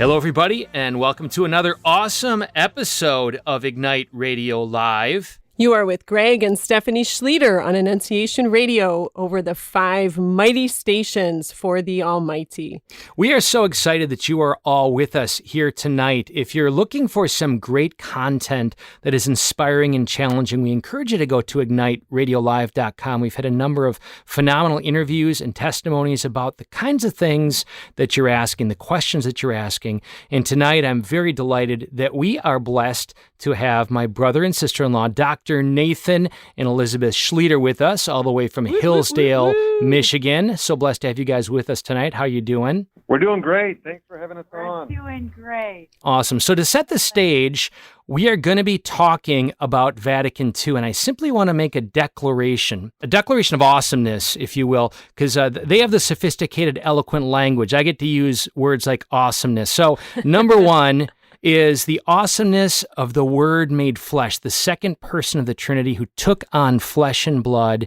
Hello, everybody, and welcome to another awesome episode of Ignite Radio Live. You are with Greg and Stephanie Schlueter on Annunciation Radio over the 5 mighty stations for the Almighty. We are so excited that you are all with us here tonight. If you're looking for some great content that is inspiring and challenging, we encourage you to go to igniteradiolive.com. We've had a number of phenomenal interviews and testimonies about the kinds of things that you're asking, the questions that you're asking. And tonight, I'm very delighted that we are blessed to have my brother and sister-in-law, Dr. Nathan and Elizabeth Schlueter, with us all the way from Hillsdale, Michigan. So blessed to have you guys with us tonight. How are you doing? We're doing great. Thanks for having us on. We're doing great. Awesome. So to set the stage, we are going to be talking about Vatican II, and I simply want to make a declaration of awesomeness, if you will, because they have the sophisticated, eloquent language. I get to use words like awesomeness. So number one is the awesomeness of the Word made flesh, the second person of the Trinity who took on flesh and blood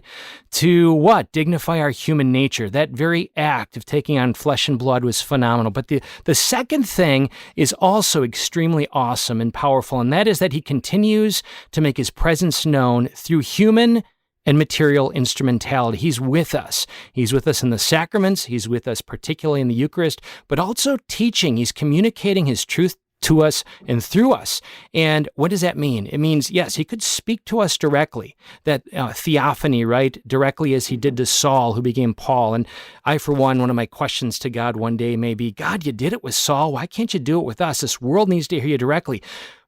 to what? Dignify our human nature. That very act of taking on flesh and blood was phenomenal. But the second thing is also extremely awesome and powerful, and that is that he continues to make his presence known through human and material instrumentality. He's with us. He's with us in the sacraments. He's with us particularly in the Eucharist, but also teaching. He's communicating his truth to us and through us. And what does that mean? It means, yes, he could speak to us directly, that theophany, right? Directly as he did to Saul, who became Paul. And I, for one of my questions to God one day may be, God, you did it with Saul. Why can't you do it with us? This world needs to hear you directly.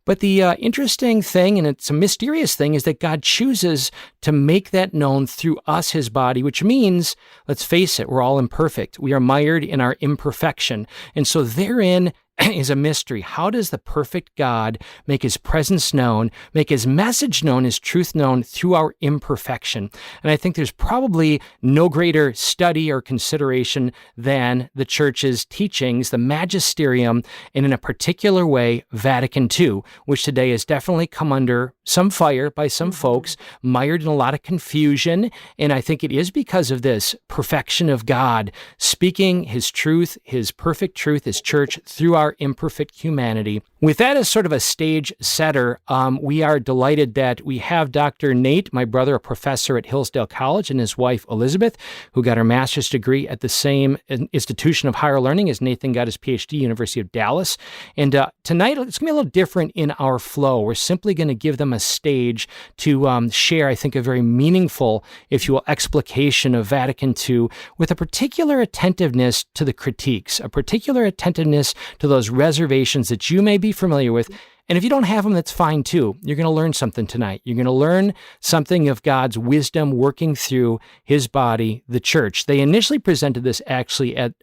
But the interesting thing, and it's a mysterious thing, is that God chooses to make that known through us, his body, which means, let's face it, we're all imperfect. We are mired in our imperfection. And so therein is a mystery. How does the perfect God make his presence known, make his message known, his truth known through our imperfection? And I think there's probably no greater study or consideration than the Church's teachings, the magisterium, and in a particular way, Vatican II, which today has definitely come under some fire by some folks, mired in a lot of confusion. And I think it is because of this perfection of God, speaking his truth, his perfect truth, his church, through our imperfect humanity. With that as sort of a stage setter, we are delighted that we have Dr. Nate, my brother, a professor at Hillsdale College, and his wife, Elizabeth, who got her master's degree at the same institution of higher learning as Nathan got his Ph.D., University of Dallas. And tonight, it's going to be a little different in our flow. We're simply going to give them a stage to share, I think, a very meaningful, if you will, explication of Vatican II with a particular attentiveness to the critiques, a particular attentiveness to those reservations that you may be familiar with. And if you don't have them, that's fine too. You're going to learn something tonight. You're going to learn something of God's wisdom working through his body, the church. They initially presented this actually at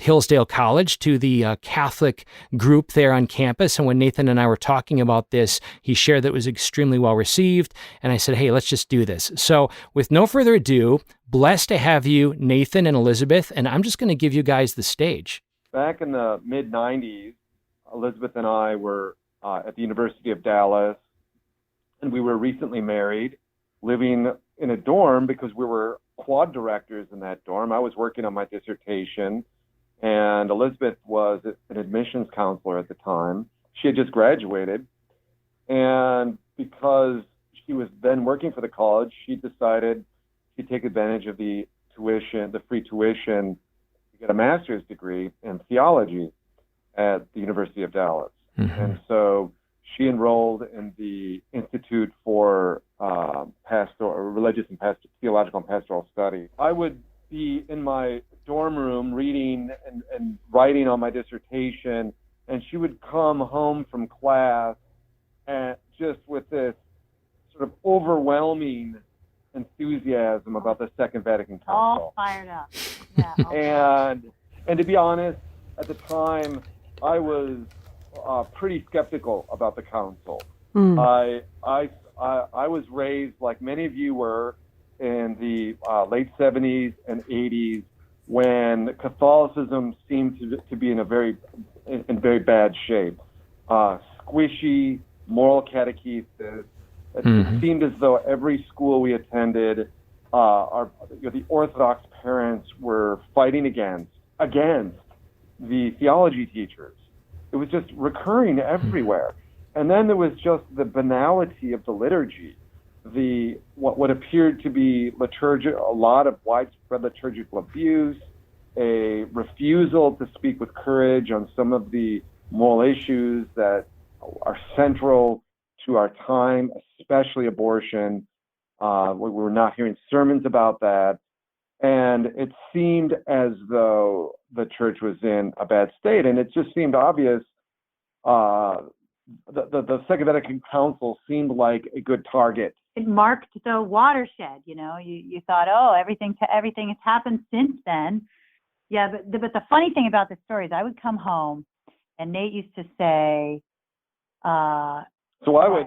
Hillsdale College to the Catholic group there on campus. And when Nathan and I were talking about this, he shared that it was extremely well received. And I said, hey, let's just do this. So with no further ado, blessed to have you, Nathan and Elizabeth. And I'm just going to give you guys the stage. Back in the mid-'90s, Elizabeth and I were at the University of Dallas, and we were recently married, living in a dorm because we were quad directors in that dorm. I was working on my dissertation, and Elizabeth was an admissions counselor at the time. She had just graduated, and because she was then working for the college, she decided she'd take advantage of the tuition, the free tuition, to get a master's degree in theology at the University of Dallas. Mm-hmm. And so she enrolled in the Institute for Religious and Theological and Pastoral Study. I would be in my dorm room reading and writing on my dissertation, and she would come home from class and just with this sort of overwhelming enthusiasm about the Second Vatican Council. All fired up. Yeah. And to be honest, at the time, I was pretty skeptical about the council. I was raised, like many of you were, in the late 70s and 80s, when Catholicism seemed to be in very bad shape. Squishy, moral catechesis. It seemed as though every school we attended, the Orthodox parents were fighting against the theology teachers. It was just recurring everywhere. And then there was just the banality of the liturgy, what appeared to be a lot of widespread liturgical abuse, a refusal to speak with courage on some of the moral issues that are central to our time, especially abortion. We were not hearing sermons about that. And it seemed as though the church was in a bad state. And it just seemed obvious. The Second Vatican Council seemed like a good target. It marked the watershed. You thought, oh, everything has happened since then. Yeah, but the funny thing about this story is I would come home, and Nate used to say, So I would,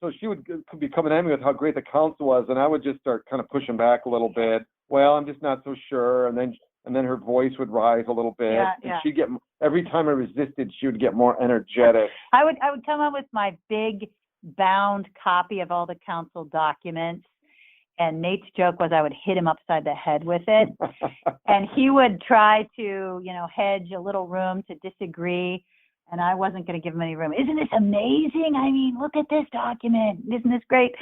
so she would be coming at me with how great the council was, and I would just start kind of pushing back a little bit. Well, I'm just not so sure, and then her voice would rise a little bit, and she'd get, every time I resisted, she would get more energetic. I would come up with my big bound copy of all the council documents, and Nate's joke was I would hit him upside the head with it, and he would try to, hedge a little room to disagree. And I wasn't going to give him any room. Isn't this amazing? I mean, look at this document. Isn't this great?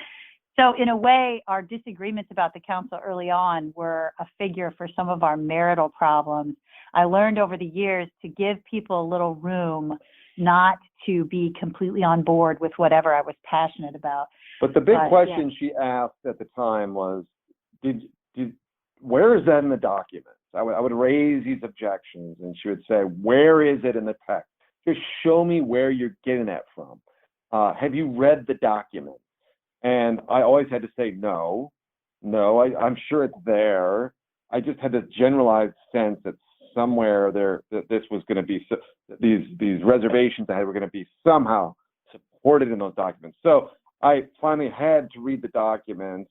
So in a way, our disagreements about the council early on were a figure for some of our marital problems. I learned over the years to give people a little room, not to be completely on board with whatever I was passionate about. But the big question she asked at the time was, where is that in the documents? I would raise these objections, and she would say, where is it in the text? Just show me where you're getting that from. Have you read the document? And I always had to say, no, I'm sure it's there. I just had this generalized sense that somewhere there, that this was going to be, these reservations I had were going to be somehow supported in those documents. So I finally had to read the documents,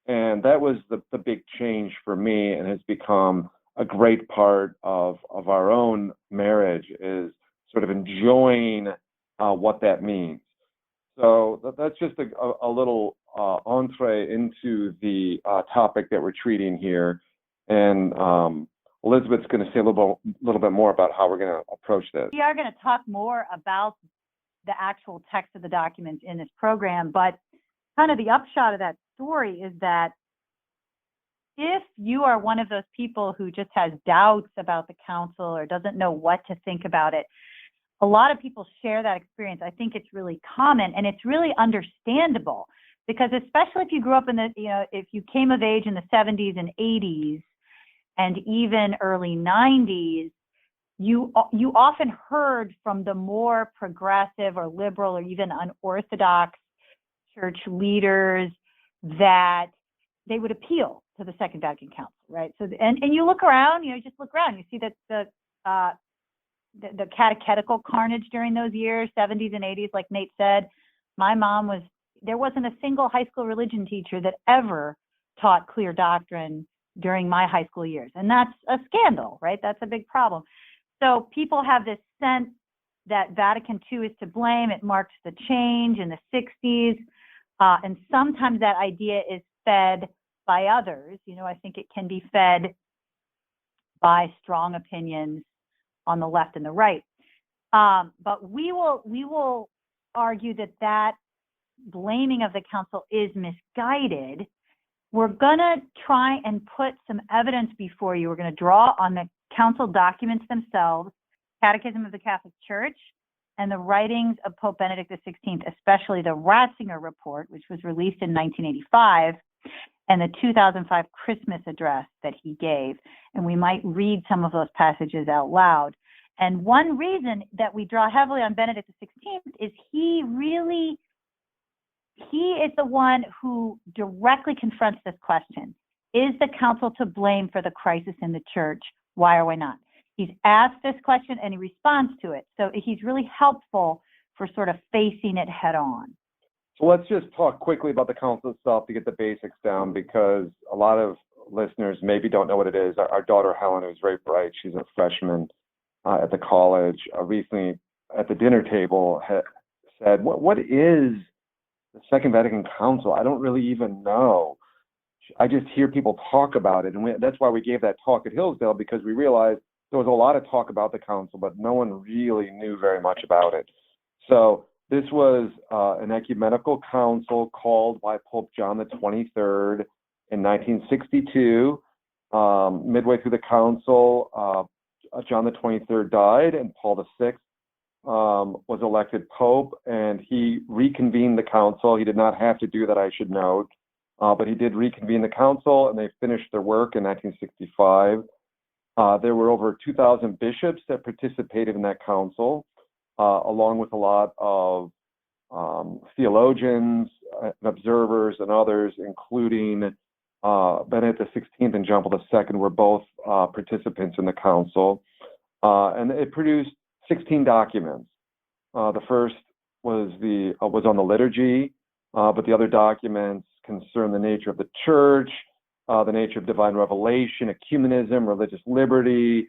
and that was the big change for me, and has become a great part of our own marriage, is sort of enjoying what that means. So that's just a little entree into the topic that we're treating here. And Elizabeth's going to say a little bit more about how we're going to approach this. We are going to talk more about the actual text of the documents in this program, but kind of the upshot of that story is that if you are one of those people who just has doubts about the council or doesn't know what to think about it, a lot of people share that experience. I think it's really common, and it's really understandable, because especially if you grew up if you came of age in the 70s and 80s and even early 90s, you often heard from the more progressive or liberal or even unorthodox church leaders that they would appeal to the Second Vatican Council, right? So, and you look around, just look around, you see that the catechetical carnage during those years, 70s and 80s, like Nate said. My mom there wasn't a single high school religion teacher that ever taught clear doctrine during my high school years. And that's a scandal, right? That's a big problem. So people have this sense that Vatican II is to blame. It marked the change in the 60s. And sometimes that idea is fed by others. I think it can be fed by strong opinions on the left and the right. But we will argue that blaming of the council is misguided. We're going to try and put some evidence before you. We're going to draw on the council documents themselves, Catechism of the Catholic Church, and the writings of Pope Benedict XVI, especially the Ratzinger Report, which was released in 1985, and the 2005 Christmas address that he gave. And we might read some of those passages out loud. And one reason that we draw heavily on Benedict XVI is he is the one who directly confronts this question. Is the council to blame for the crisis in the church? Why or why not? He's asked this question and he responds to it. So he's really helpful for sort of facing it head on. So let's just talk quickly about the council itself to get the basics down, because a lot of listeners maybe don't know what it is. Our daughter Helen, who's very bright, she's a freshman at the college, recently at the dinner table said, what is the Second Vatican Council? I don't really even know. I just hear people talk about it. And that's why we gave that talk at Hillsdale, because we realized there was a lot of talk about the council, but no one really knew very much about it. So this was an ecumenical council called by Pope John the 23rd in 1962. Midway through the council, John the 23rd died, and Paul VI was elected Pope, and he reconvened the council. He did not have to do that, I should note, but he did reconvene the council, and they finished their work in 1965. There were over 2,000 bishops that participated in that council, along with a lot of theologians, and observers, and others, including Benedict XVI and John Paul II were both participants in the council. And it produced 16 documents. The first was on the liturgy, but the other documents concern the nature of the church, the nature of divine revelation, ecumenism, religious liberty,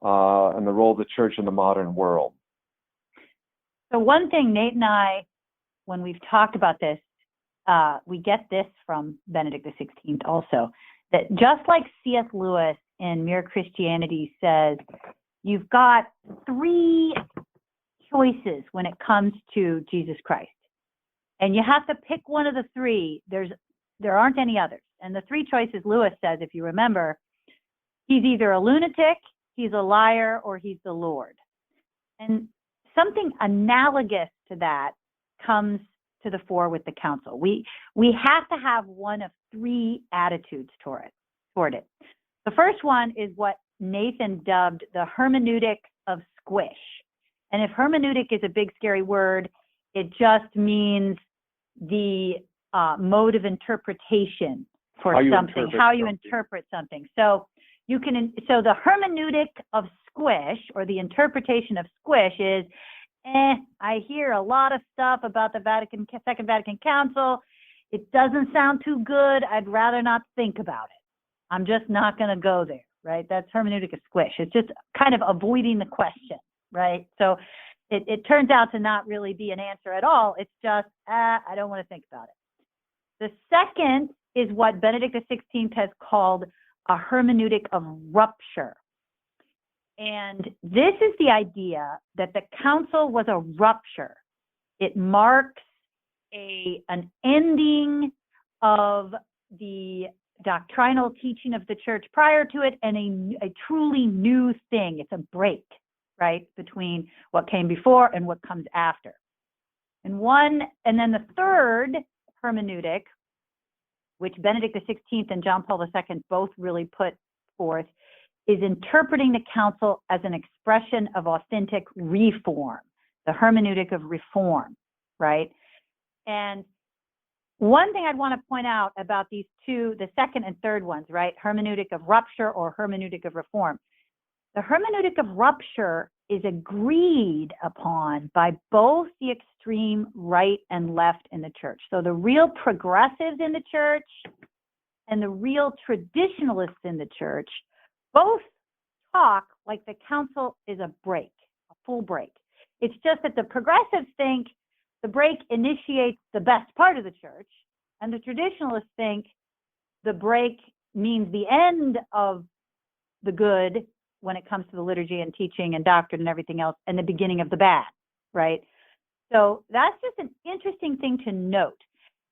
and the role of the church in the modern world. So one thing Nate and I, when we've talked about this, we get this from Benedict XVI also, that just like C.S. Lewis in Mere Christianity says, you've got three choices when it comes to Jesus Christ. And you have to pick one of the three. There aren't any others. And the three choices Lewis says, if you remember, he's either a lunatic, he's a liar, or he's the Lord. And something analogous to that comes to the fore with the council. We have to have one of three attitudes toward it. The first one is what Nathan dubbed the hermeneutic of squish. And if hermeneutic is a big scary word, it just means the mode of interpretation for something, how you interpret something. So the hermeneutic of squish, or the interpretation of squish, is I hear a lot of stuff about the Second Vatican Council. It doesn't sound too good. I'd rather not think about it. I'm just not going to go there, right? That's hermeneutic of squish. It's just kind of avoiding the question, right? So it turns out to not really be an answer at all. It's just, I don't want to think about it. The second is what Benedict XVI has called a hermeneutic of rupture. And this is the idea that the council was a rupture. It marks an ending of the doctrinal teaching of the church prior to it, and a truly new thing. It's a break, right, between what came before and what comes after. And then the third hermeneutic, which Benedict XVI and John Paul II both really put forth, is interpreting the council as an expression of authentic reform, the hermeneutic of reform, right? And one thing I'd want to point out about these two, the second and third ones, right? Hermeneutic of rupture or hermeneutic of reform. The hermeneutic of rupture is agreed upon by both the extreme right and left in the church. So the real progressives in the church and the real traditionalists in the church both talk like the council is a break, a full break. It's just that the progressives think the break initiates the best part of the church, and the traditionalists think the break means the end of the good when it comes to the liturgy and teaching and doctrine and everything else, and the beginning of the bad, right? So that's just an interesting thing to note.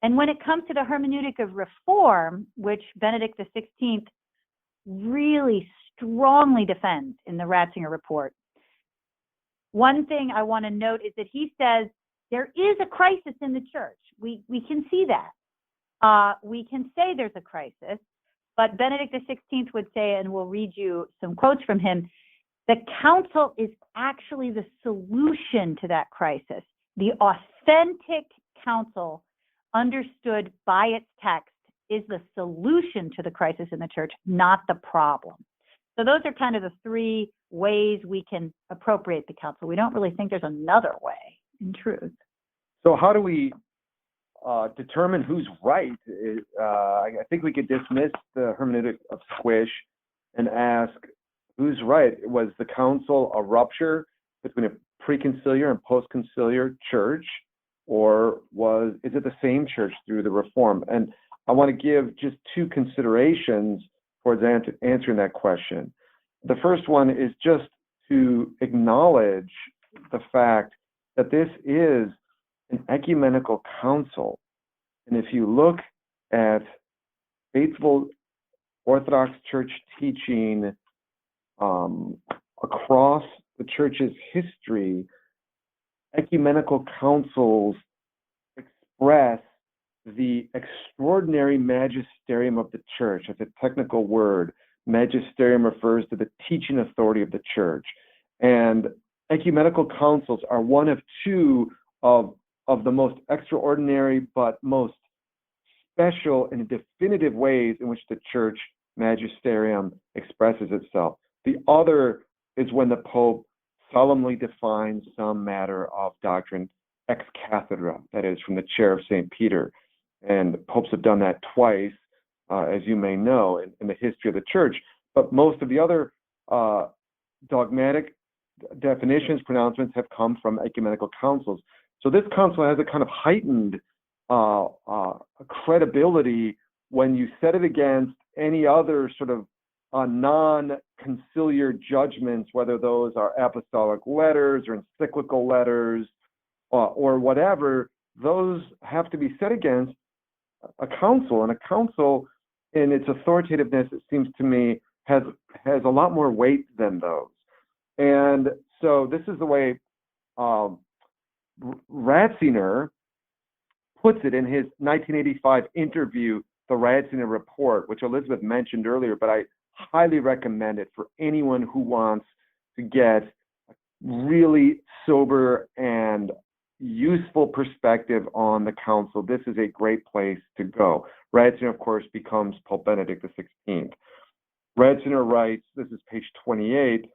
And when it comes to the hermeneutic of reform, which Benedict XVI really strongly defends in the Ratzinger report, one thing I want to note is that he says there is a crisis in the church. We can see that. We can say there's a crisis, but Benedict XVI would say, and we'll read you some quotes from him, the council is actually the solution to that crisis. The authentic council, understood by its text, is the solution to the crisis in the church, not the problem. So those are kind of the three ways we can appropriate the council. We don't really think there's another way, in truth. So how do we determine who's right? I think we could dismiss the hermeneutic of squish and ask who's right. Was the council a rupture between a preconciliar and postconciliar church, or is it the same church through the reform? And I want to give just two considerations towards answering that question. the first one is just to acknowledge the fact that this is an ecumenical council. And if you look at faithful Orthodox Church teaching across the Church's history, ecumenical councils express the extraordinary magisterium of the Church. That's a technical word. Magisterium refers to the teaching authority of the Church. And ecumenical councils are one of two of the most extraordinary but most special and definitive ways in which the Church magisterium expresses itself. The other is when the Pope solemnly defines some matter of doctrine ex cathedra, that is, from the chair of St. Peter. And popes have done that twice, as you may know, in the history of the Church. But most of the other dogmatic definitions, pronouncements have come from ecumenical councils. So this council has a kind of heightened credibility when you set it against any other sort of non-conciliar judgments, whether those are apostolic letters or encyclical letters or whatever. Those have to be set against a council, and a council in its authoritativeness, it seems to me, has a lot more weight than those. And so this is the way Ratzinger puts it in his 1985 interview, the Ratzinger Report, which Elizabeth mentioned earlier, but I highly recommend it for anyone who wants to get a really sober and useful perspective on the council. This is a great place to go. Ratzinger, of course, becomes Pope Benedict XVI. Ratzinger writes, this is page 28,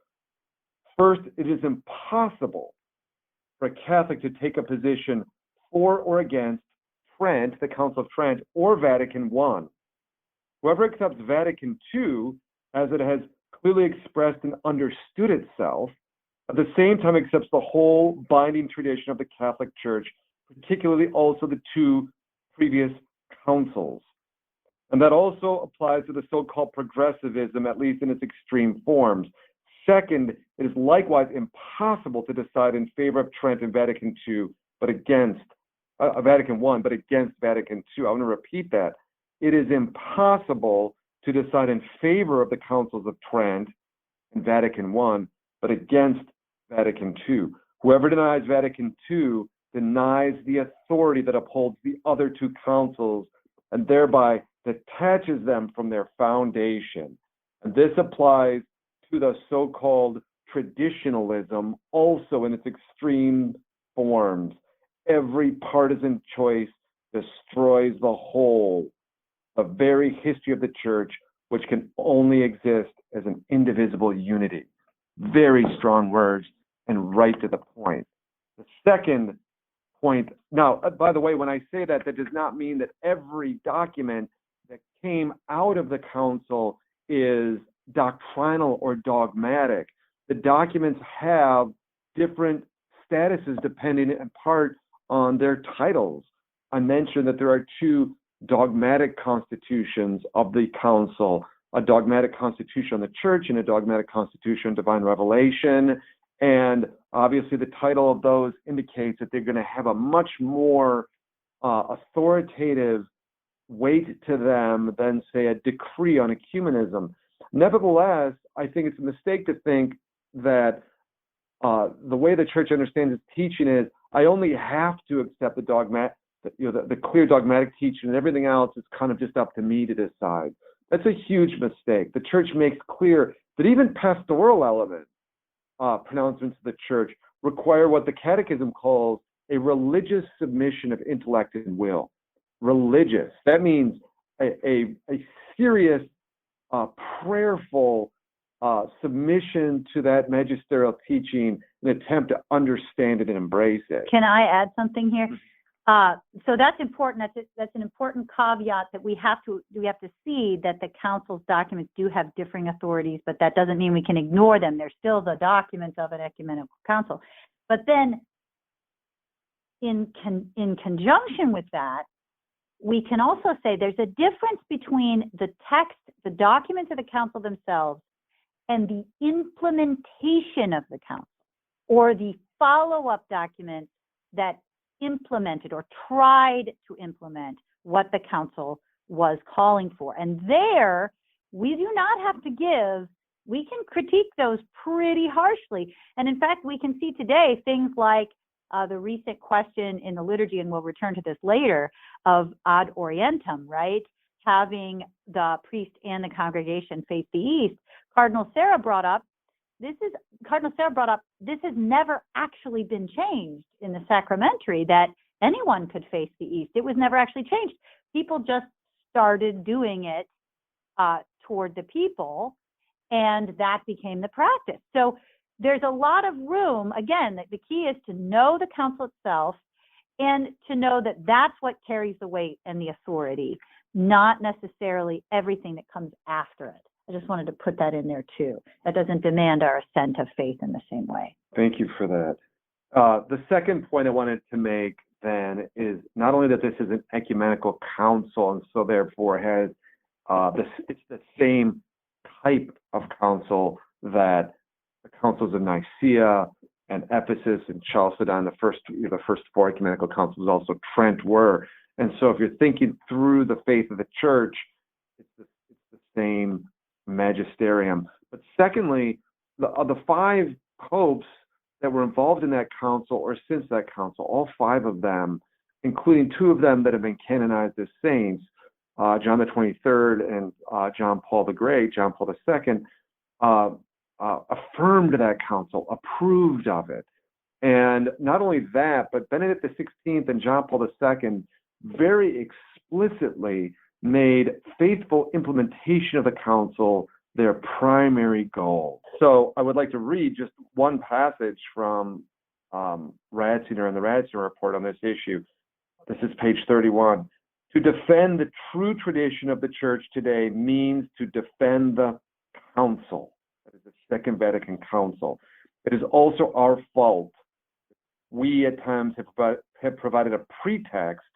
first, it is impossible for a Catholic to take a position for or against Trent, the Council of Trent, or Vatican I. Whoever accepts Vatican II, as it has clearly expressed and understood itself, at the same time accepts the whole binding tradition of the Catholic Church, particularly also the two previous councils. And that also applies to the so-called progressivism, at least in its extreme forms. Second, it is likewise impossible to decide in favor of Trent and Vatican II, but against Vatican I, but against Vatican II. I want to repeat that. It is impossible to decide in favor of the councils of Trent and Vatican I, but against Vatican II. Whoever denies Vatican II denies the authority that upholds the other two councils and thereby detaches them from their foundation. And this applies to the so-called traditionalism also in its extreme forms. Every partisan choice destroys the whole, the very history of the Church, which can only exist as an indivisible unity. Very strong words and right to the point. The second point, now, by the way, when I say that, that does not mean that every document that came out of the council is doctrinal or dogmatic. The documents have different statuses depending in part on their titles. I mentioned that there are two dogmatic constitutions of the council, a dogmatic constitution on the Church and a dogmatic constitution on divine revelation. And obviously the title of those indicates that they're going to have a much more authoritative weight to them than, say, a decree on ecumenism. Nevertheless, I think it's a mistake to think that the way the Church understands its teaching is, I only have to accept the clear dogmatic teaching, and everything else is kind of just up to me to decide. That's a huge mistake. The Church makes clear that even pastoral elements, pronouncements of the Church, require what the Catechism calls a religious submission of intellect and will. Religious. That means a serious, prayerful submission to that magisterial teaching, an attempt to understand it and embrace it. Can I add something here? So that's important. That's an important caveat that we have to see that the council's documents do have differing authorities, but that doesn't mean we can ignore them. They're still the documents of an ecumenical council. But then, in conjunction with that, we can also say there's a difference between the text, the documents of the council themselves, and the implementation of the council, or the follow-up documents that implemented or tried to implement what the council was calling for. And there, we do not have to give, we can critique those pretty harshly. And in fact, we can see today things like the recent question in the liturgy, and we'll return to this later, of ad orientem, right? Having the priest and the congregation face the east. Cardinal Sarah brought up, this has never actually been changed in the sacramentary, that anyone could face the east. It was never actually changed. People just started doing it toward the people, and that became the practice. So there's a lot of room, again, that the key is to know the council itself and to know that that's what carries the weight and the authority, not necessarily everything that comes after it. I just wanted to put that in there too. That doesn't demand our assent of faith in the same way. Thank you for that. The second point I wanted to make then is not only that this is an ecumenical council, and so therefore has it's the same type of council that the councils of Nicaea and Ephesus and Chalcedon, the first four ecumenical councils, also Trent, were. And so if you're thinking through the faith of the church, it's the same magisterium. But secondly, the five popes that were involved in that council or since that council, all five of them, including two of them that have been canonized as saints, John the 23rd and John Paul the Great, John Paul II, affirmed that council, approved of it. And not only that, but Benedict XVI and John Paul II very explicitly made faithful implementation of the council their primary goal. So I would like to read just one passage from Ratzinger and the Ratzinger report on this issue. This is page 31. To defend the true tradition of the church today means to defend the council. That is the Second Vatican Council. It is also our fault. We at times have provided a pretext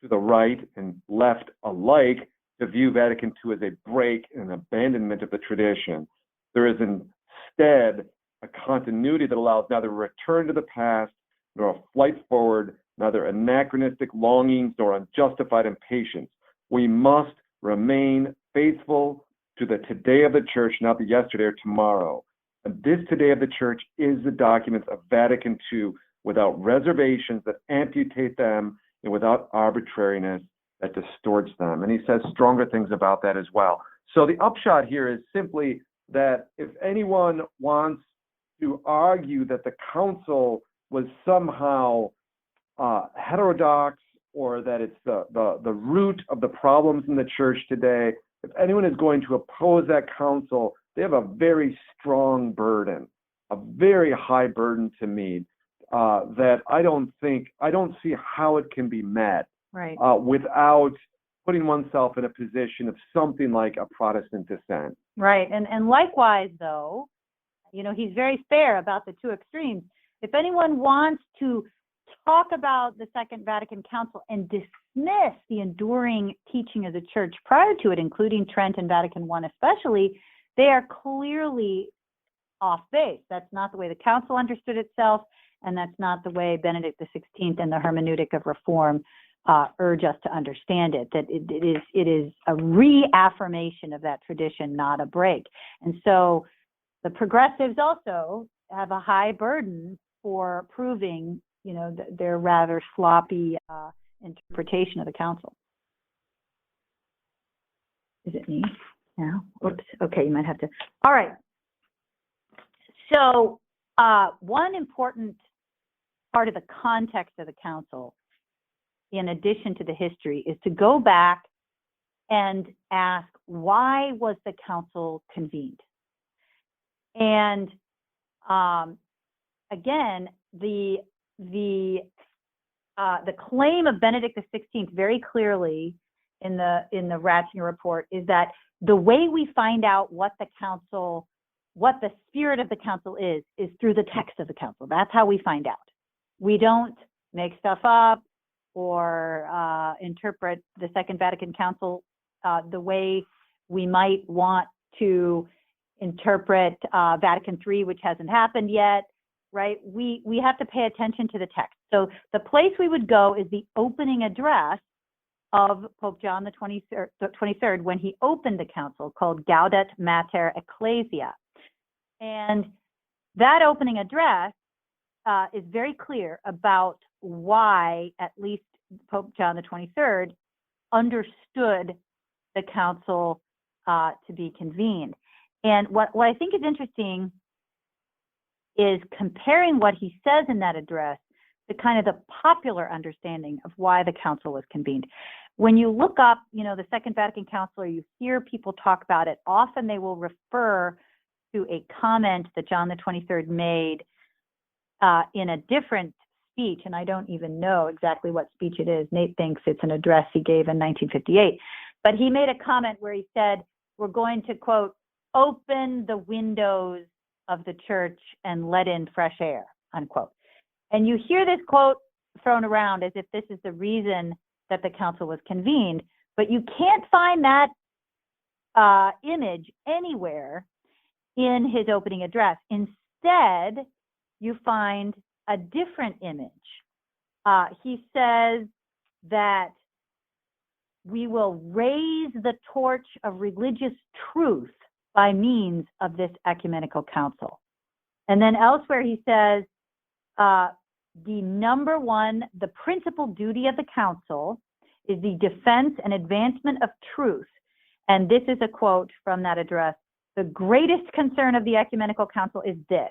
to the right and left alike to view Vatican II as a break and abandonment of the tradition. There is instead a continuity that allows neither a return to the past nor a flight forward, neither anachronistic longings nor unjustified impatience. We must remain faithful to the today of the church, not the yesterday or tomorrow. And this today of the church is the documents of Vatican II without reservations that amputate them and without arbitrariness that distorts them. And he says stronger things about that as well. So the upshot here is simply that if anyone wants to argue that the council was somehow heterodox or that it's the root of the problems in the church today, if anyone is going to oppose that council, they have a very strong burden, a very high burden to meet that I don't see how it can be met without putting oneself in a position of something like a Protestant dissent. Right. And likewise, though, he's very fair about the two extremes. If anyone wants to talk about the Second Vatican Council and dismiss the enduring teaching of the church prior to it, including Trent and Vatican I especially, they are clearly off base. That's not the way the council understood itself, and that's not the way Benedict XVI and the hermeneutic of reform urge us to understand it, that it is a reaffirmation of that tradition, not a break. And so the progressives also have a high burden for proving, their rather sloppy interpretation of the council. Is it me now? Oops. Okay, you might have to. All right. So one important part of the context of the council, in addition to the history, is to go back and ask, why was the council convened? And again, the claim of Benedict XVI very clearly in the Ratzinger report is that the way we find out what the spirit of the council is through the text of the council. That's how we find out. We don't make stuff up or interpret the Second Vatican Council the way we might want to interpret Vatican III, which hasn't happened yet, right? We have to pay attention to the text. So the place we would go is the opening address of Pope John the 23rd when he opened the council, called Gaudet Mater Ecclesia. And that opening address is very clear about why at least Pope John the 23rd understood the council to be convened. And what I think is interesting is comparing what he says in that address to kind of the popular understanding of why the council was convened. When you look up, the Second Vatican Council, or you hear people talk about it, often they will refer to a comment that John the 23rd made in a different speech, and I don't even know exactly what speech it is. Nate thinks it's an address he gave in 1958. But he made a comment where he said, we're going to, quote, open the windows of the church and let in fresh air, unquote. And you hear this quote thrown around as if this is the reason that the council was convened, but you can't find that image anywhere in his opening address. Instead, you find a different image. He says that we will raise the torch of religious truth by means of this ecumenical council. And then elsewhere he says, the principal duty of the council is the defense and advancement of truth. And this is a quote from that address. The greatest concern of the ecumenical council is this,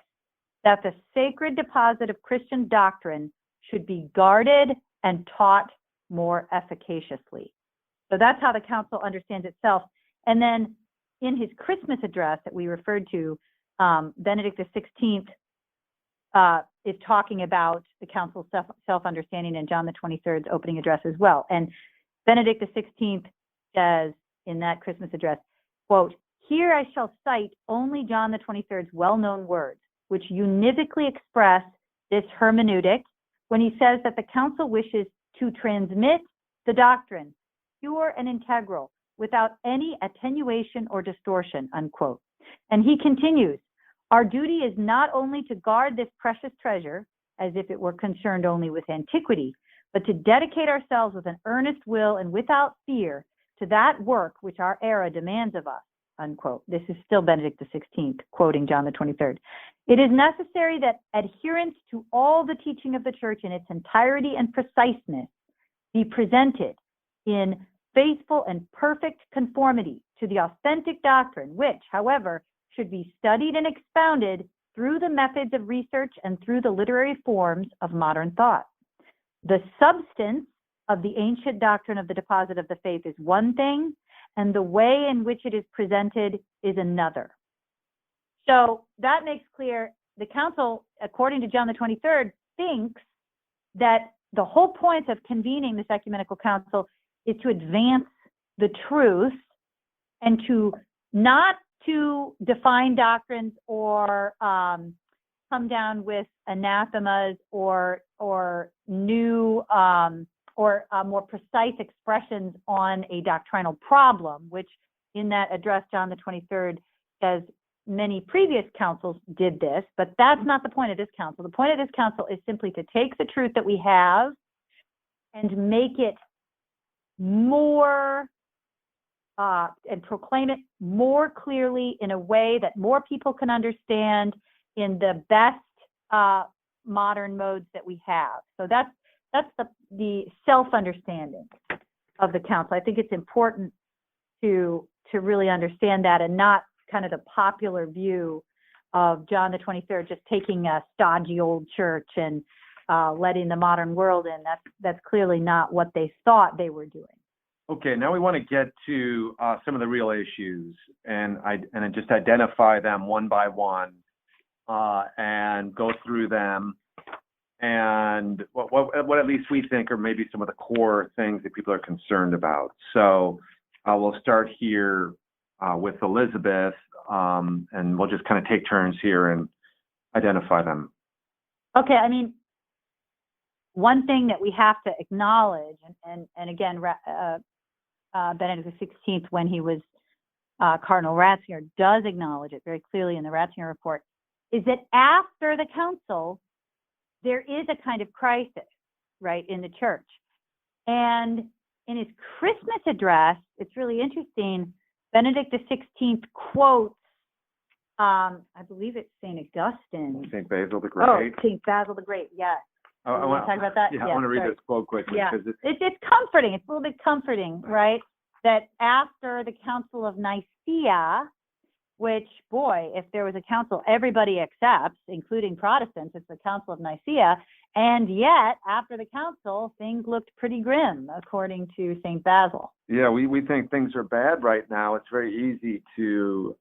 that the sacred deposit of Christian doctrine should be guarded and taught more efficaciously. So that's how the council understands itself. And then in his Christmas address that we referred to, Benedict XVI is talking about the council's self-understanding in John the 23rd's opening address as well. And Benedict XVI says in that Christmas address, quote, here I shall cite only John the 23rd's well-known words, which univocally express this hermeneutic when he says that the council wishes to transmit the doctrine pure and integral, without any attenuation or distortion, unquote. And he continues, our duty is not only to guard this precious treasure, as if it were concerned only with antiquity, but to dedicate ourselves with an earnest will and without fear to that work which our era demands of us, unquote. This is still Benedict XVI quoting John the 23rd. It is necessary that adherence to all the teaching of the church in its entirety and preciseness be presented in faithful and perfect conformity to the authentic doctrine, which, however, should be studied and expounded through the methods of research and through the literary forms of modern thought. The substance of the ancient doctrine of the deposit of the faith is one thing, and the way in which it is presented is another. So that makes clear the council, according to John the 23rd, thinks that the whole point of convening this ecumenical council is to advance the truth and to not to define doctrines or come down with anathemas or new or more precise expressions on a doctrinal problem, which in that address, John the 23rd says many previous councils did this, but that's not the point of this council. The point of this council is simply to take the truth that we have and make it more and proclaim it more clearly in a way that more people can understand in the best modern modes that we have. So that's the self-understanding of the council. I think it's important to really understand that and not kind of the popular view of John the 23rd just taking a stodgy old church and letting the modern world in. That's clearly not what they thought they were doing. Okay, now we want to get to some of the real issues and just identify them one by one and go through them and what at least we think are maybe some of the core things that people are concerned about. So we'll start here with Elizabeth, and we'll just kind of take turns here and identify them. Okay, I mean, one thing that we have to acknowledge, and again, Benedict XVI, when he was Cardinal Ratzinger does acknowledge it very clearly in the Ratzinger report, is that after the council, there is a kind of crisis, right, in the church. And in his Christmas address, it's really interesting, Benedict XVI quotes, I believe it's St. Augustine. St. Basil the Great. Oh, St. Basil the Great, yes. I want to talk about that? Yeah, I want to read this quote quickly. Yeah. It's comforting. It's a little bit comforting, right? That after the Council of Nicaea, which, boy, if there was a council everybody accepts, including Protestants, it's the Council of Nicaea, and yet after the council, things looked pretty grim, according to St. Basil. Yeah, we think things are bad right now. It's very easy to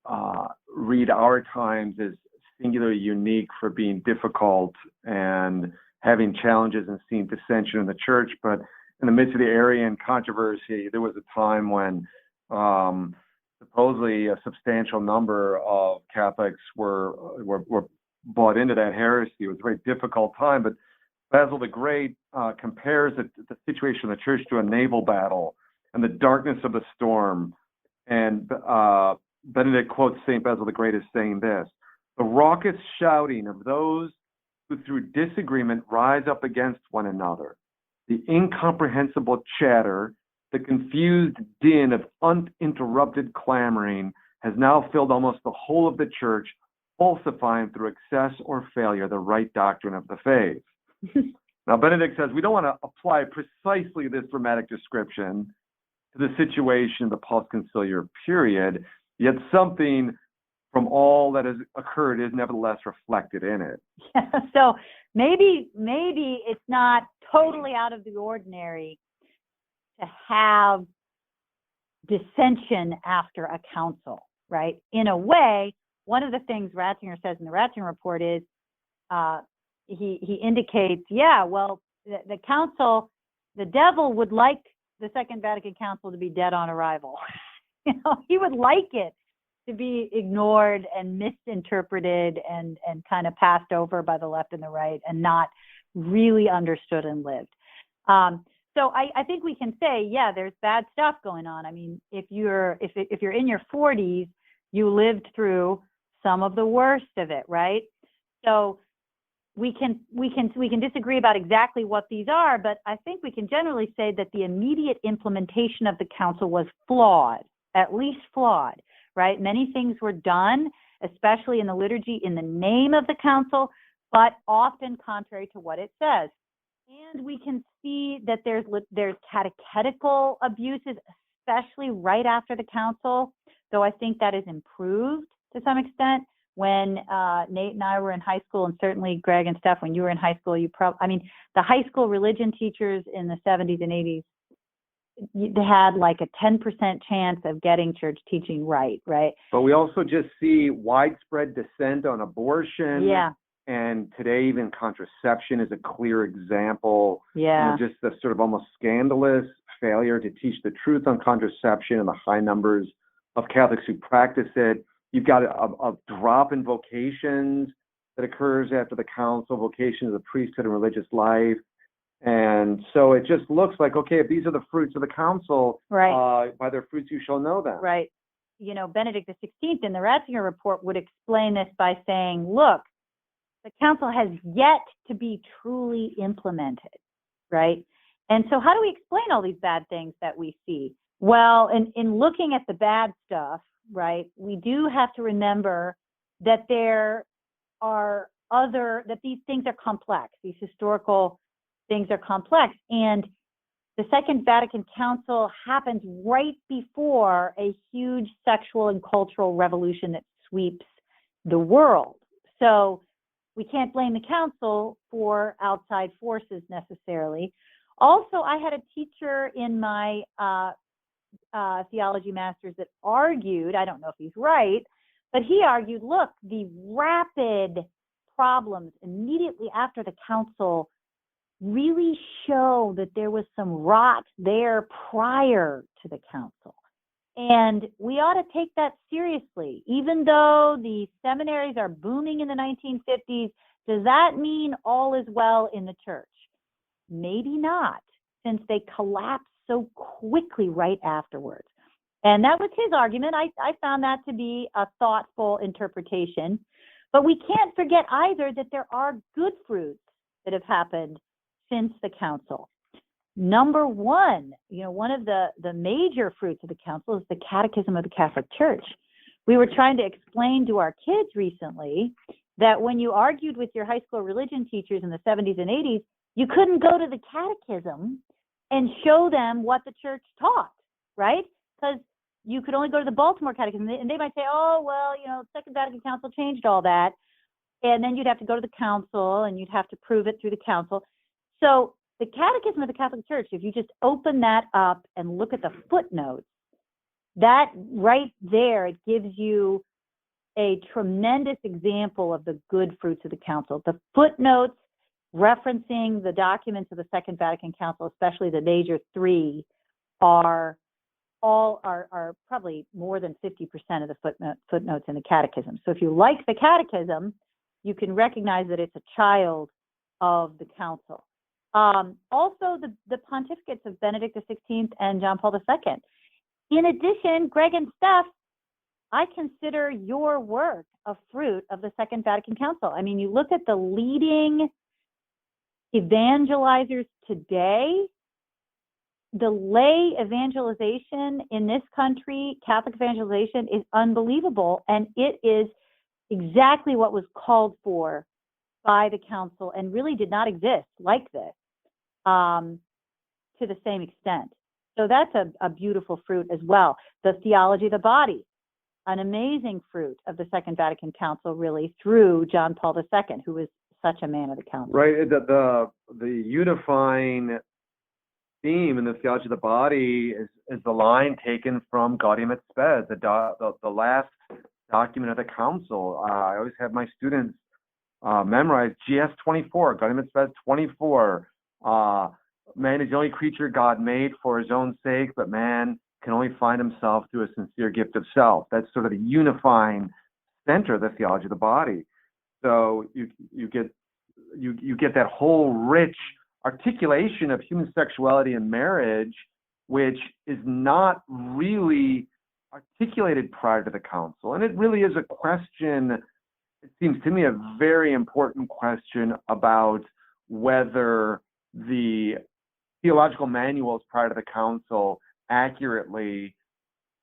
read our times as singularly unique for being difficult and having challenges and seeing dissension in the church. But in the midst of the Arian controversy, there was a time when supposedly a substantial number of Catholics were bought into that heresy. It was a very difficult time, but Basil the Great compares the situation in the church to a naval battle and the darkness of the storm. And Benedict quotes St. Basil the Great as saying this: "The raucous shouting of those who through disagreement rise up against one another, the incomprehensible chatter, the confused din of uninterrupted clamoring has now filled almost the whole of the church, falsifying through excess or failure the right doctrine of the faith." Now, Benedict says we don't want to apply precisely this dramatic description to the situation of the post-conciliar period, yet something from all that has occurred is nevertheless reflected in it. Yeah, so maybe it's not totally out of the ordinary to have dissension after a council, right? In a way, one of the things Ratzinger says in the Ratzinger report is he indicates, yeah, well, the council, the devil would like the Second Vatican Council to be dead on arrival. He would like it to be ignored and misinterpreted and kind of passed over by the left and the right and not really understood and lived. So I think we can say, yeah, there's bad stuff going on. I mean, if you're in your 40s, you lived through some of the worst of it, right? So we can disagree about exactly what these are, but I think we can generally say that the immediate implementation of the council was flawed, at least flawed, right? Many things were done, especially in the liturgy, in the name of the council, but often contrary to what it says. And we can see that there's catechetical abuses, especially right after the council, though I think that is improved to some extent. When Nate and I were in high school, and certainly Greg and Steph, when you were in high school, the high school religion teachers in the 70s and 80s, they had like a 10% chance of getting church teaching right? But we also just see widespread dissent on abortion. Yeah. And today, even contraception is a clear example. Yeah. Just the sort of almost scandalous failure to teach the truth on contraception and the high numbers of Catholics who practice it. You've got a drop in vocations that occurs after the council, vocations of the priesthood and religious life. And so it just looks like, okay, if these are the fruits of the council, right. By their fruits you shall know them. Right. Benedict XVI in the Ratzinger report would explain this by saying, look, the council has yet to be truly implemented, right? And so how do we explain all these bad things that we see? Well, in looking at the bad stuff, right, we do have to remember that that these things are complex. These historical things are complex. And the Second Vatican Council happens right before a huge sexual and cultural revolution that sweeps the world. So we can't blame the council for outside forces necessarily. Also, I had a teacher in my theology master's that argued, I don't know if he's right, but he argued, look, the rapid problems immediately after the council really show that there was some rot there prior to the council. And we ought to take that seriously. Even though the seminaries are booming in the 1950s, does that mean all is well in the church? Maybe not, since they collapsed so quickly right afterwards. And that was his argument. I found that to be a thoughtful interpretation. But we can't forget either that there are good fruits that have happened since the council. Number one, one of the major fruits of the council is the Catechism of the Catholic Church. We were trying to explain to our kids recently that when you argued with your high school religion teachers in the 70s and 80s, you couldn't go to the catechism and show them what the church taught, right? Because you could only go to the Baltimore Catechism, and they might say, oh, well, Second Vatican Council changed all that. And then you'd have to go to the council, and you'd have to prove it through the council. So the Catechism of the Catholic Church, if you just open that up and look at the footnotes, that right there, it gives you a tremendous example of the good fruits of the council. The footnotes referencing the documents of the Second Vatican Council, especially the major three, are probably more than 50% of the footnotes in the catechism. So if you like the catechism, you can recognize that it's a child of the council. Also, the pontificates of Benedict XVI and John Paul II. In addition, Greg and Steph, I consider your work a fruit of the Second Vatican Council. I mean, you look at the leading evangelizers today, the lay evangelization in this country, Catholic evangelization, is unbelievable. And it is exactly what was called for by the council and really did not exist like this to the same extent. So that's a beautiful fruit as well. The theology of the body, an amazing fruit of the Second Vatican Council, really, through John Paul II, who was such a man of the council. Right. The unifying theme in the theology of the body is the line taken from Gaudium et Spes, the last document of the council. I always have my students memorize GS 24, Gaudium et Spes 24. Man is the only creature God made for his own sake, but man can only find himself through a sincere gift of self. That's sort of the unifying center of the theology of the body. So you get that whole rich articulation of human sexuality and marriage, which is not really articulated prior to the council. And it really is a question, it seems to me, a very important question about whether the theological manuals prior to the council accurately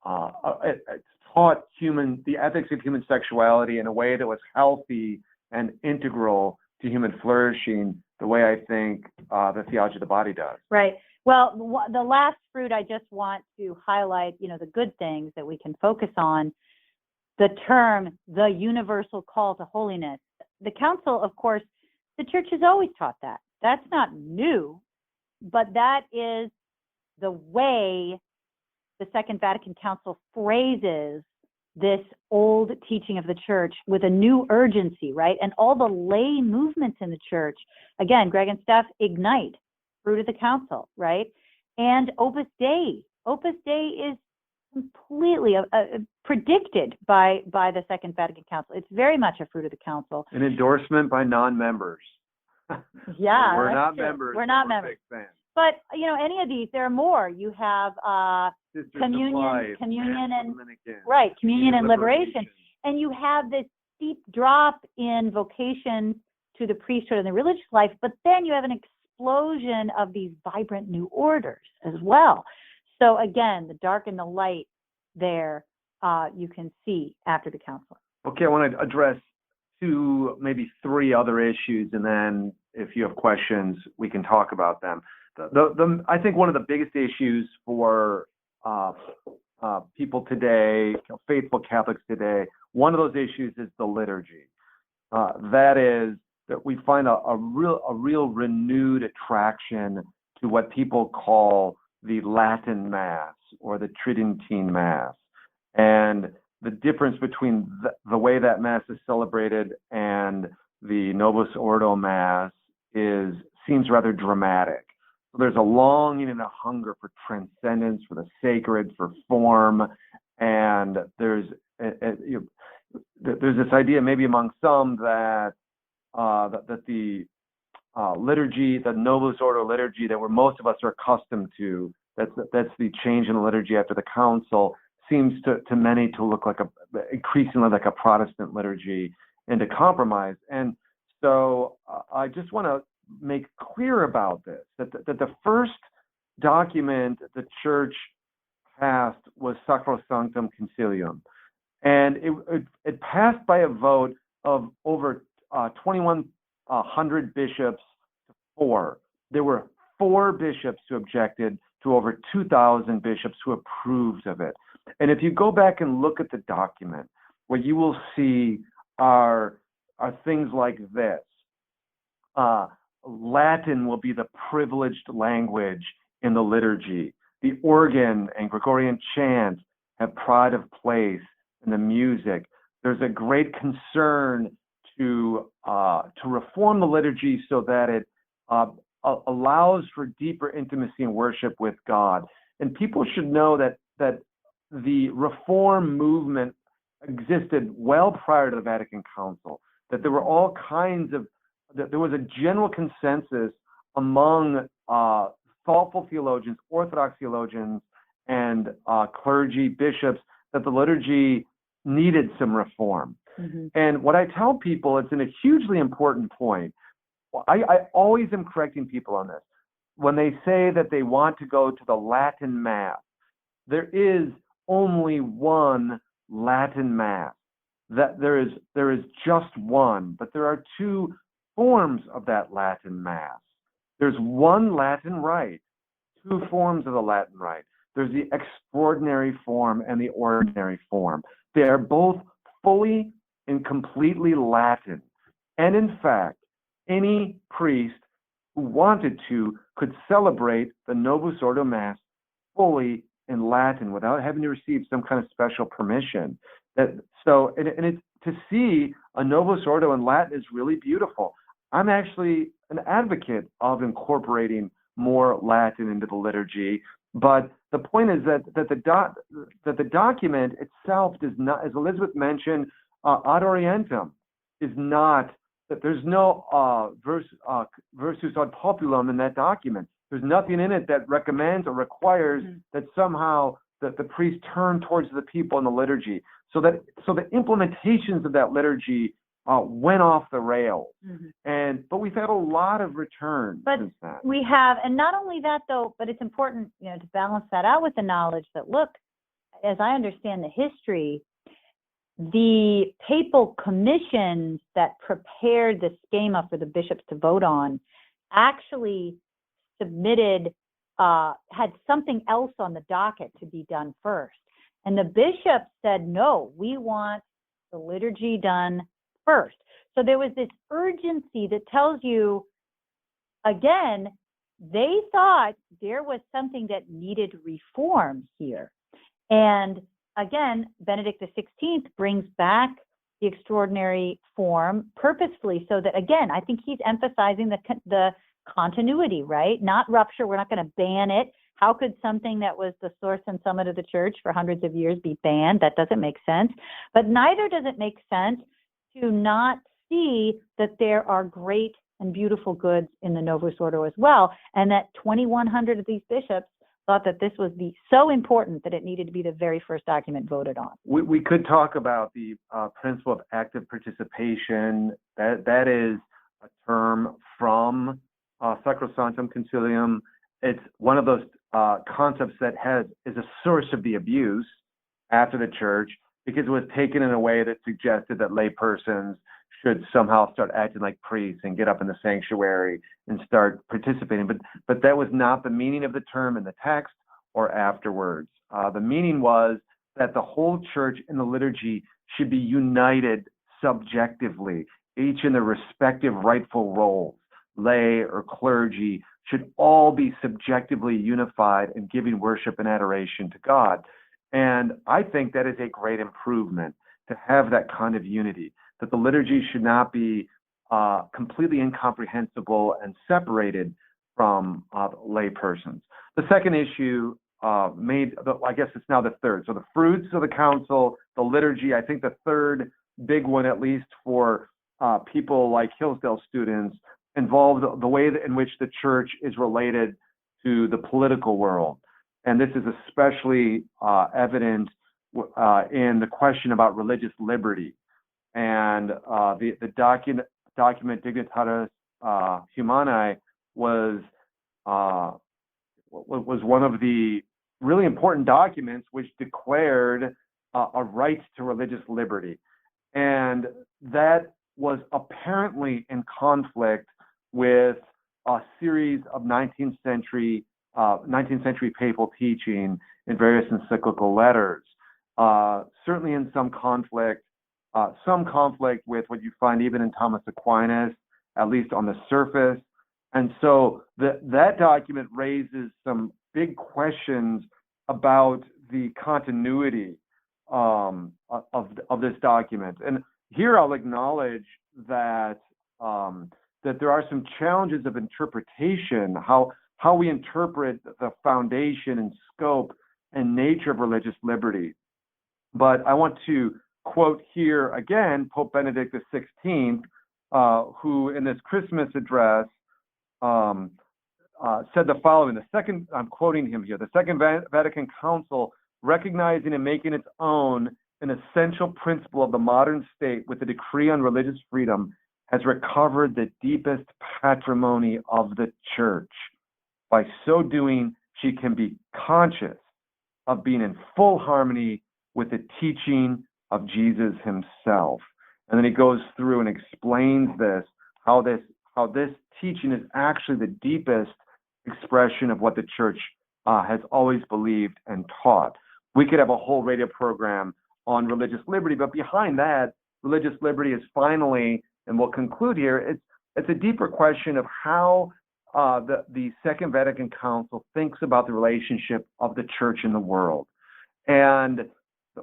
taught the ethics of human sexuality in a way that was healthy and integral to human flourishing, the way I think the theology of the body does. Right. Well, the last fruit I just want to highlight, the good things that we can focus on, the term, the universal call to holiness. The council, of course, the church has always taught that. That's not new, but that is the way the Second Vatican Council phrases this old teaching of the church with a new urgency, right? And all the lay movements in the church, again, Greg and Steph, ignite, fruit of the council, right? And Opus Dei. Opus Dei is completely predicted by the Second Vatican Council. It's very much a fruit of the council. An endorsement by non-members. Yeah, we're not true. members. We're not members. But any of these, there are more. You have communion and liberation, and you have this steep drop in vocation to the priesthood and the religious life. But then you have an explosion of these vibrant new orders as well. So again, the dark and the light there you can see after the council. Okay, I want to address two, maybe three other issues, and then if you have questions, we can talk about them. I think one of the biggest issues for people today, faithful Catholics today, one of those issues is the liturgy. That is that we find a real renewed attraction to what people call the Latin Mass or the Tridentine Mass, and the difference between the way that Mass is celebrated and the Novus Ordo Mass seems rather dramatic. So there's a longing and a hunger for transcendence, for the sacred, for form, and there's this idea, maybe among some, that the liturgy, the Novus Ordo liturgy that most of us are accustomed to, that's the change in the liturgy after the council, seems to many to look like increasingly like a Protestant liturgy and a compromise. And so I just want to make clear about this, that the first document the church passed was Sacrosanctum Concilium. And it passed by a vote of over 2,100 bishops to 4. There were 4 bishops who objected to over 2,000 bishops who approved of it. And if you go back and look at the document, what you will see are things like this. Latin will be the privileged language in the liturgy. The organ and Gregorian chant have pride of place in the music. There's a great concern to reform the liturgy so that it allows for deeper intimacy and worship with God. And people should know that the reform movement existed well prior to the Vatican Council, that there were all kinds of, that there was a general consensus among thoughtful theologians, Orthodox theologians, and clergy, bishops, that the liturgy needed some reform. Mm-hmm. And what I tell people, it's a hugely important point. I always am correcting people on this. When they say that they want to go to the Latin Mass, there is only one Latin Mass. That there is just one, but there are 2 forms of that Latin Mass. There's one Latin rite, 2 forms of the Latin rite. There's the extraordinary form and the ordinary form. They are both fully and completely Latin. And in fact, any priest who wanted to could celebrate the Novus Ordo Mass fully in Latin without having to receive some kind of special permission. And it's, to see a Novus Ordo in Latin is really beautiful. I'm actually an advocate of incorporating more Latin into the liturgy, but the point is that the document itself does not, as Elizabeth mentioned, ad orientem is not, that there's no versus ad populum in that document. There's nothing in it that recommends or requires that somehow that the priest turn towards the people in the liturgy. So the implementations of that liturgy went off the rails. Mm-hmm. But we've had a lot of returns since that. We have, and not only that though, but it's important, to balance that out with the knowledge that, look, as I understand the history, the papal commissions that prepared the schema for the bishops to vote on actually submitted, had something else on the docket to be done first. And the bishops said, no, we want the liturgy done first. So there was this urgency that tells you, again, they thought there was something that needed reform here. And again, Benedict XVI brings back the extraordinary form purposefully so that, again, I think he's emphasizing the continuity, right? Not rupture. We're not going to ban it. How could something that was the source and summit of the church for hundreds of years be banned? That doesn't make sense. But neither does it make sense to not see that there are great and beautiful goods in the Novus Ordo as well, and that 2,100 of these bishops thought that this was so important that it needed to be the very first document voted on. We could talk about the principle of active participation. That is a term from Sacrosanctum Concilium. It's one of those concepts that is a source of the abuse after the church, because it was taken in a way that suggested that lay persons should somehow start acting like priests and get up in the sanctuary and start participating. But that was not the meaning of the term in the text or afterwards. The meaning was that the whole church in the liturgy should be united subjectively, each in their respective rightful roles. Lay or clergy should all be subjectively unified in giving worship and adoration to God. And I think that is a great improvement, to have that kind of unity, that the liturgy should not be completely incomprehensible and separated from lay persons. The second issue I guess it's now the third. So the fruits of the council, the liturgy, I think the third big one, at least for people like Hillsdale students, involved the way in which the church is related to the political world. And this is especially evident in the question about religious liberty. And the document Dignitatis Humanae was one of the really important documents which declared a right to religious liberty. And that was apparently in conflict with a series of 19th century papal teaching in various encyclical letters. Certainly in some conflict with what you find even in Thomas Aquinas, at least on the surface. And so that document raises some big questions about the continuity of this document. And here I'll acknowledge that that there are some challenges of interpretation, how we interpret the foundation and scope and nature of religious liberty. But I want to quote here again Pope Benedict XVI, who in this Christmas address said the following. I'm quoting him here. The Second Vatican Council, recognizing and making its own an essential principle of the modern state with the decree on religious freedom, has recovered the deepest patrimony of the Church. By so doing, she can be conscious of being in full harmony with the teaching of Jesus himself. And then he goes through and explains how this teaching is actually the deepest expression of what the Church has always believed and taught. We could have a whole radio program on religious liberty, but behind that, religious liberty is finally, and we'll conclude here, it's a deeper question of how the Second Vatican Council thinks about the relationship of the Church in the world. And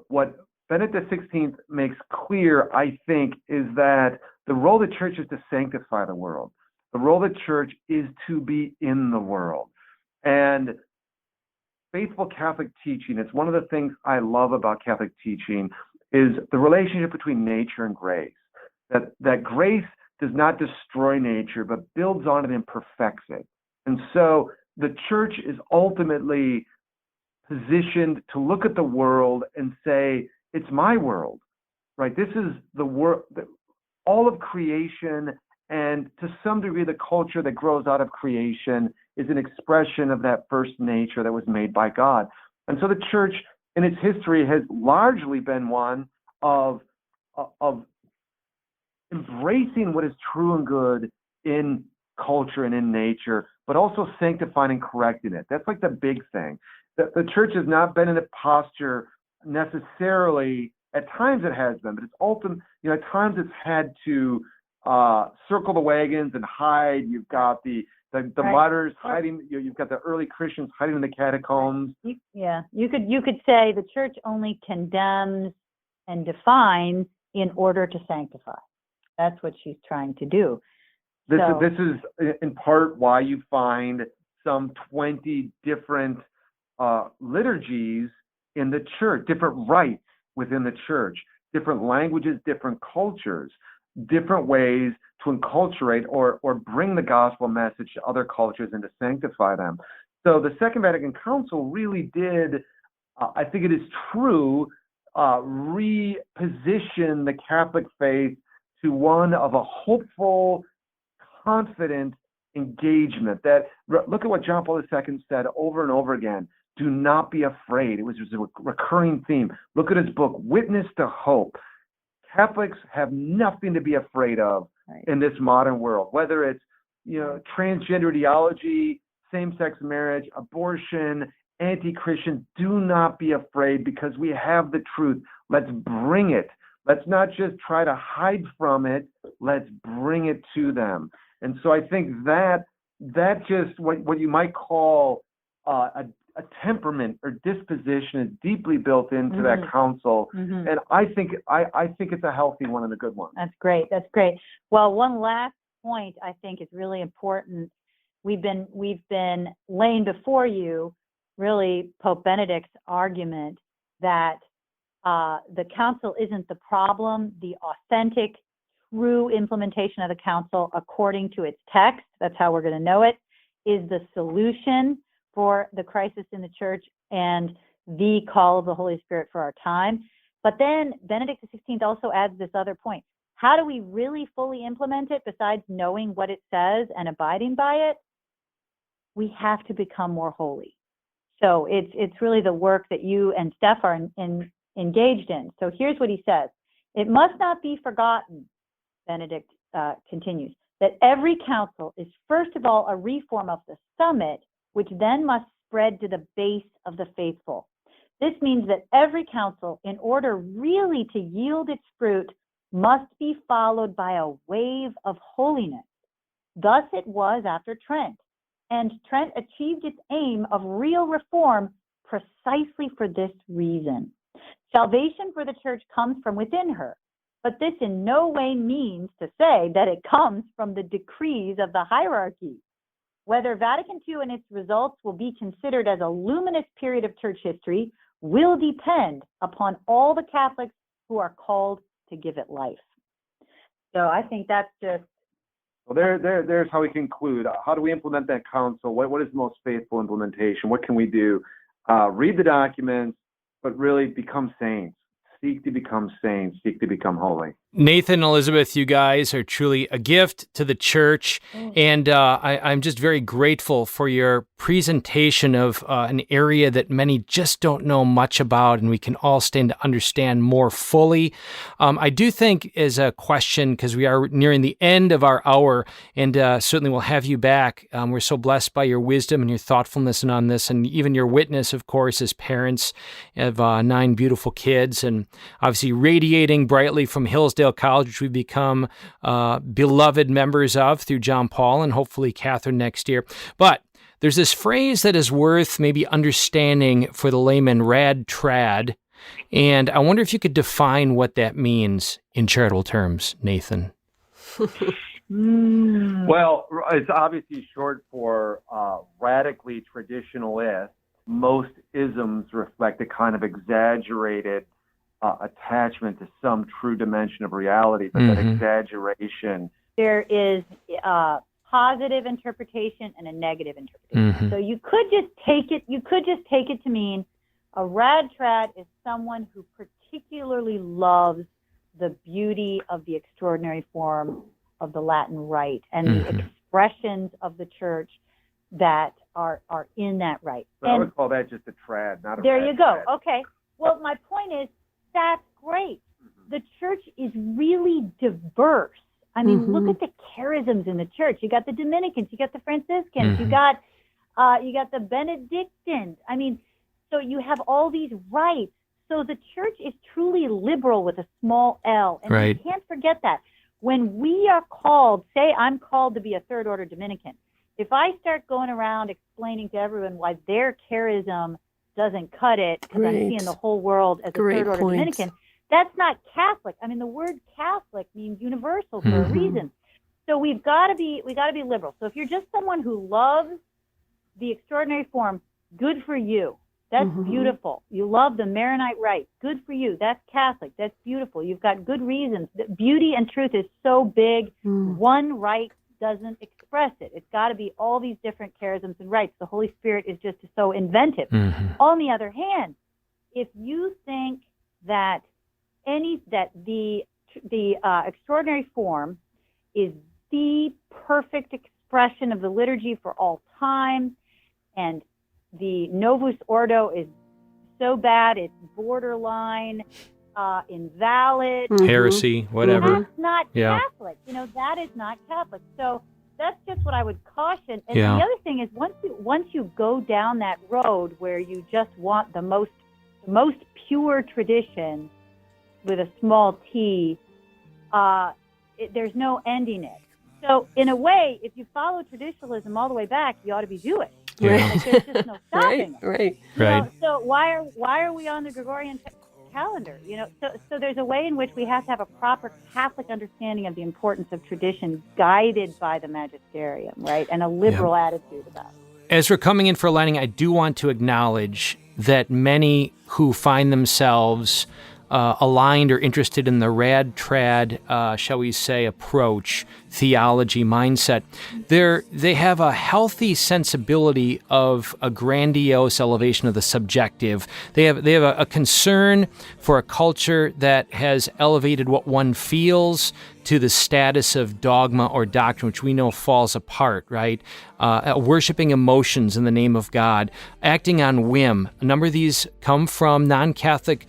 what Benedict XVI makes clear, I think, is that the role of the Church is to sanctify the world. The role of the Church is to be in the world. And faithful Catholic teaching, it's one of the things I love about Catholic teaching, is the relationship between nature and grace. That grace does not destroy nature, but builds on it and perfects it. And so the Church is ultimately positioned to look at the world and say, it's my world, right? This is the world, all of creation, and to some degree, the culture that grows out of creation is an expression of that first nature that was made by God. And so the Church, in its history, has largely been one of embracing what is true and good in culture and in nature, but also sanctifying and correcting it. That's like the big thing. The Church has not been in a posture necessarily, at times it has been, but it's ultimate, at times it's had to circle the wagons and hide. You've got the right. Martyrs hiding, you've got the early Christians hiding in the catacombs. You could say the Church only condemns and defines in order to sanctify. That's what she's trying to do. This is in part why you find some 20 different liturgies in the Church, different rites within the Church, different languages, different cultures, different ways to enculturate or bring the gospel message to other cultures and to sanctify them. So the Second Vatican Council really did, I think it is true, reposition the Catholic faith to one of a hopeful, confident engagement. That look at what John Paul II said over and over again. Do not be afraid. It was a recurring theme. Look at his book, Witness to Hope. Catholics have nothing to be afraid of in this modern world, whether it's transgender ideology, same-sex marriage, abortion, anti-Christian. Do not be afraid because we have the truth. Let's bring it. Let's not just try to hide from it. Let's bring it to them. And so I think that just what you might call a temperament or disposition is deeply built into that council, and I think it's a healthy one and a good one. That's great. Well, one last point I think is really important. We've been laying before you really Pope Benedict's argument that the council isn't the problem. The authentic, true implementation of the council according to its text, that's how we're going to know it, is the solution for the crisis in the Church. And the call of the Holy Spirit for our time. But then Benedict XVI also adds this other point. How do we really fully implement it besides knowing what it says and abiding by it? We have to become more holy. So it's really the work that you and Steph are engaged in. So here's what he says. It must not be forgotten, Benedict continues, that every council is first of all a reform of the summit, which then must spread to the base of the faithful. This means that every council, in order really to yield its fruit, must be followed by a wave of holiness. Thus it was after Trent. And Trent achieved its aim of real reform precisely for this reason. Salvation for the church comes from within her, but this in no way means to say that it comes from the decrees of the hierarchy. Whether Vatican II and its results will be considered as a luminous period of church history will depend upon all the Catholics who are called to give it life. So I think that's just... Well, there's how we conclude. How do we implement that counsel? What is the most faithful implementation? What can we do? Read the documents, but really become saints. Seek to become saints. Seek to become holy. Nathan, Elizabeth, you guys are truly a gift to the church, and I'm just very grateful for your presentation of an area that many just don't know much about, and we can all stand to understand more fully. I do think, as a question, because we are nearing the end of our hour, and certainly we'll have you back. We're so blessed by your wisdom and your thoughtfulness on this, and even your witness, of course, as parents of 9 beautiful kids, and obviously radiating brightly from Hillsdale College, which we've become beloved members of through John Paul and hopefully Catherine next year. But there's this phrase that is worth maybe understanding for the layman, rad trad, and I wonder if you could define what that means in charitable terms, Nathan. Well, it's obviously short for radically traditionalist. Most isms reflect a kind of exaggerated attachment to some true dimension of reality, but that exaggeration. There is a positive interpretation and a negative interpretation. So you could just take it to mean a rad trad is someone who particularly loves the beauty of the extraordinary form of the Latin Rite and the expressions of the church that are in that rite. So I would call that just a trad, not a There rad you go. trad. Okay. Well, my point is, that's great. The church is really diverse. I mean, look at the charisms in the church. You got the Dominicans, you got the Franciscans, you got the Benedictines. I mean, so you have all these rites. So the church is truly liberal with a small L, and you can't forget that. When we are called, say I'm called to be a third order Dominican, if I start going around explaining to everyone why their charism doesn't cut it, because I'm seeing the whole world as a third order Dominican, that's not Catholic. I mean, the word Catholic means universal for a reason. So we got to be liberal. So if you're just someone who loves the extraordinary form, good for you. That's beautiful. You love the Maronite rite. Good for you. That's Catholic. That's beautiful. You've got good reasons. Beauty and truth is so big. One rite doesn't express it. It's got to be all these different charisms and rites. The Holy Spirit is just so inventive. On the other hand, if you think that the extraordinary form is the perfect expression of the liturgy for all time, and the Novus Ordo is so bad it's borderline invalid, heresy, whatever. That's not Catholic. That is not Catholic. So that's just what I would caution. And the other thing is, once you go down that road where you just want the most pure tradition with a small t, there's no ending it. So in a way, if you follow traditionalism all the way back, you ought to be Jewish. Like, there's just no stopping it. Right. So why are we on the Gregorian calendar? So there's a way in which we have to have a proper Catholic understanding of the importance of tradition, guided by the magisterium, right, and a liberal attitude about it. As we're coming in for a landing, I do want to acknowledge that many who find themselves aligned or interested in the rad trad, shall we say, approach, theology mindset. They have a healthy sensibility of a grandiose elevation of the subjective. They have a concern for a culture that has elevated what one feels to the status of dogma or doctrine, which we know falls apart, right? Worshipping emotions in the name of God, acting on whim. A number of these come from non-Catholic,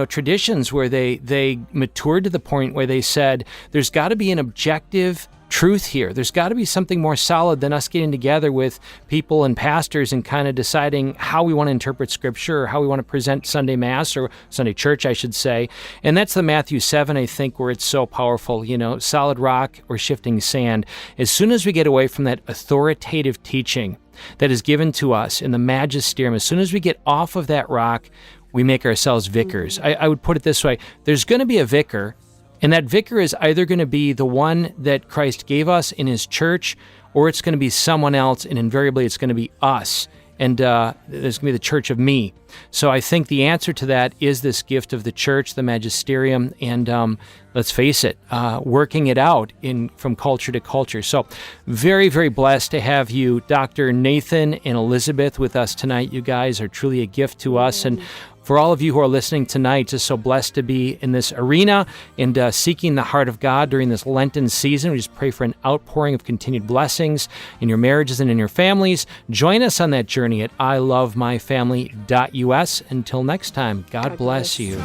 traditions where they matured to the point where they said, there's got to be an objective truth here. There's got to be something more solid than us getting together with people and pastors and kind of deciding how we want to interpret Scripture or how we want to present Sunday Mass or Sunday Church, I should say. And that's the Matthew 7, I think, where it's so powerful, solid rock or shifting sand. As soon as we get away from that authoritative teaching that is given to us in the magisterium, as soon as we get off of that rock, we make ourselves vicars. I would put it this way. There's going to be a vicar, and that vicar is either going to be the one that Christ gave us in his church, or it's going to be someone else, and invariably it's going to be us. And there's going to be the church of me. So I think the answer to that is this gift of the church, the magisterium, and let's face it, working it out from culture to culture. So very, very blessed to have you, Dr. Nathan and Elizabeth, with us tonight. You guys are truly a gift to us. And for all of you who are listening tonight, just so blessed to be in this arena and seeking the heart of God during this Lenten season. We just pray for an outpouring of continued blessings in your marriages and in your families. Join us on that journey at ilovemyfamily.us. Until next time, God bless you.